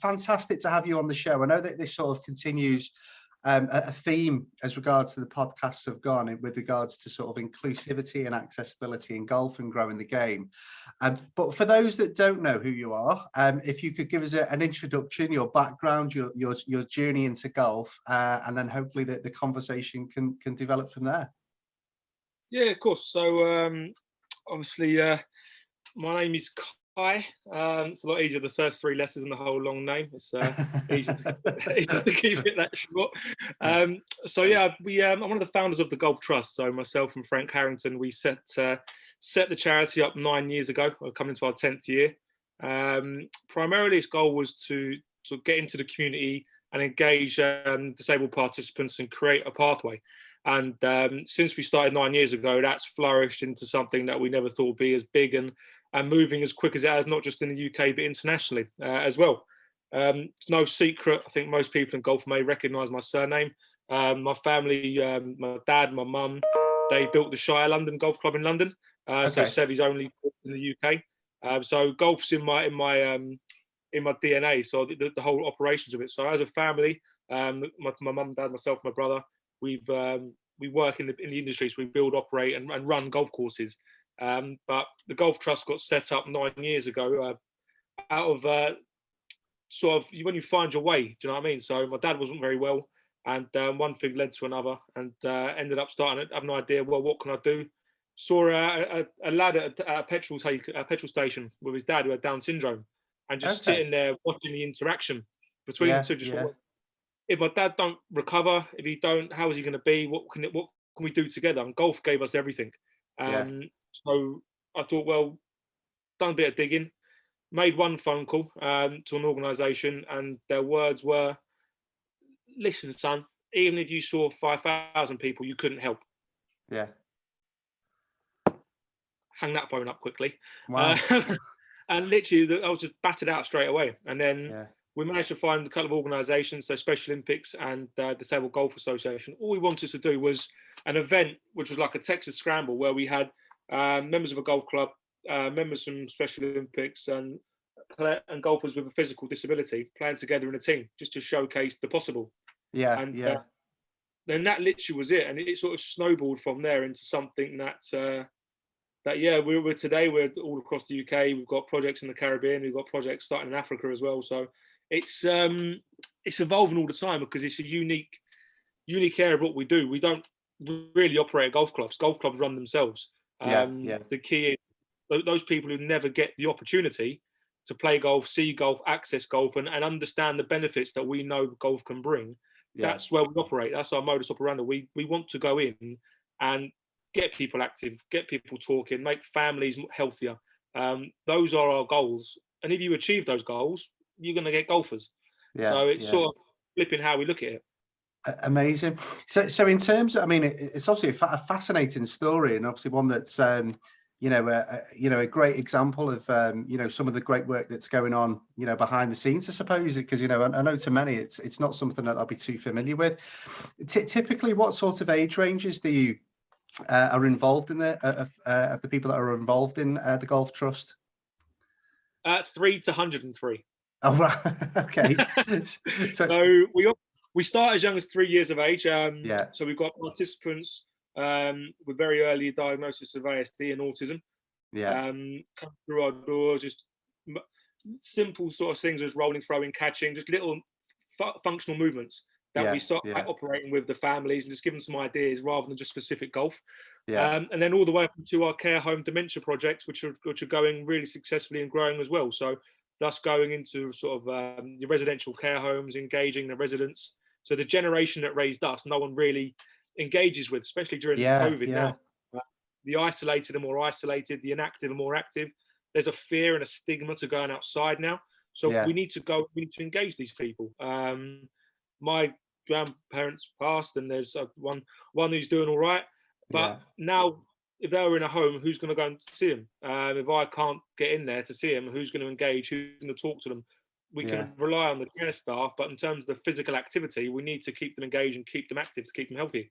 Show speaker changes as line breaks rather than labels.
fantastic to have you on the show. I know that this sort of continues a theme as regards to the podcasts have gone with regards to sort of inclusivity and accessibility in golf and growing the game. But for those that don't know who you are, if you could give us an introduction, your background, your journey into golf, and then hopefully the conversation can develop from there.
Yeah, of course. So obviously, my name is Cae. It's a lot easier, the first three letters in the whole long name. It's easy to keep it that short. So yeah, I'm one of the founders of the Golf Trust. So myself and Frank Harrington, we set the charity up 9 years ago. We're coming into our 10th year. Primarily, its goal was to get into the community and engage disabled participants and create a pathway. And since we started 9 years ago, that's flourished into something that we never thought would be as big and moving as quick as it has, not just in the UK, but internationally as well. It's no secret. I think most people in golf may recognise my surname. My family, my dad, my mum, they built the Shire London Golf Club in London. So Sevi's only in the UK. So golf's in my DNA. So the whole operations of it. So as a family, my mum, dad, myself, my brother, we work in the industry. So we build, operate, and run golf courses. But the Golf Trust got set up 9 years ago out of sort of when you find your way. Do you know what I mean? So my dad wasn't very well, and one thing led to another, and ended up starting to have an idea. Well, what can I do? Saw a lad at a petrol station with his dad who had Down syndrome, and just sitting there watching the interaction between the two. Just thought, if my dad don't recover, if he don't, how is he going to be? What can we do together? And golf gave us everything. So I thought, well, done a bit of digging, made one phone call to an organisation, and their words were, listen, son, even if you saw 5,000 people, you couldn't help.
Yeah.
Hang that phone up quickly.
Wow.
And literally, I was just battered out straight away. And then we managed to find a couple of organisations, so Special Olympics and Disabled Golf Association. All we wanted to do was an event, which was like a Texas Scramble, where we had members of a golf club, members from Special Olympics, and golfers with a physical disability playing together in a team, just to showcase the possible. Then that literally was it, and it sort of snowballed from there into something that we're today. We're all across the UK. We've got projects in the Caribbean. We've got projects starting in Africa as well. So it's evolving all the time, because it's a unique area of what we do. We don't really operate golf clubs. Golf clubs run themselves. The key is those people who never get the opportunity to play golf, see golf, access golf, and understand the benefits that we know golf can bring. That's where we operate. That's our modus operandi. We want to go in and get people active, get people talking, make families healthier. Those are our goals. And if you achieve those goals, you're going to get golfers. So it's sort of flipping how we look at it.
Amazing. So in terms of, I mean, it's obviously a fascinating story, and obviously one that's a great example of some of the great work that's going on behind the scenes, I suppose, because I know to many it's not something that I'll be too familiar with. Typically, what sort of age ranges do you are involved in of the people that are involved in the Golf Trust?
3 to 103.
Oh, right. Okay.
So we start as young as 3 years of age. So we've got participants with very early diagnosis of ASD and autism. Come through our doors, just simple sort of things as rolling, throwing, catching, just little functional movements that we start operating with the families and just give them some ideas rather than just specific golf. And then all the way up to our care home dementia projects, which are going really successfully and growing as well. So that's going into sort of the residential care homes, engaging the residents. So the generation that raised us, no one really engages with, especially during COVID now. The isolated are more isolated, the inactive are more active. There's a fear and a stigma to going outside now. So we need to engage these people. My grandparents passed, and there's one who's doing all right. But now, if they were in a home, who's going to go and see them? If I can't get in there to see them, who's going to engage? Who's going to talk to them? We can rely on the care staff, but in terms of the physical activity, we need to keep them engaged and keep them active to keep them healthy.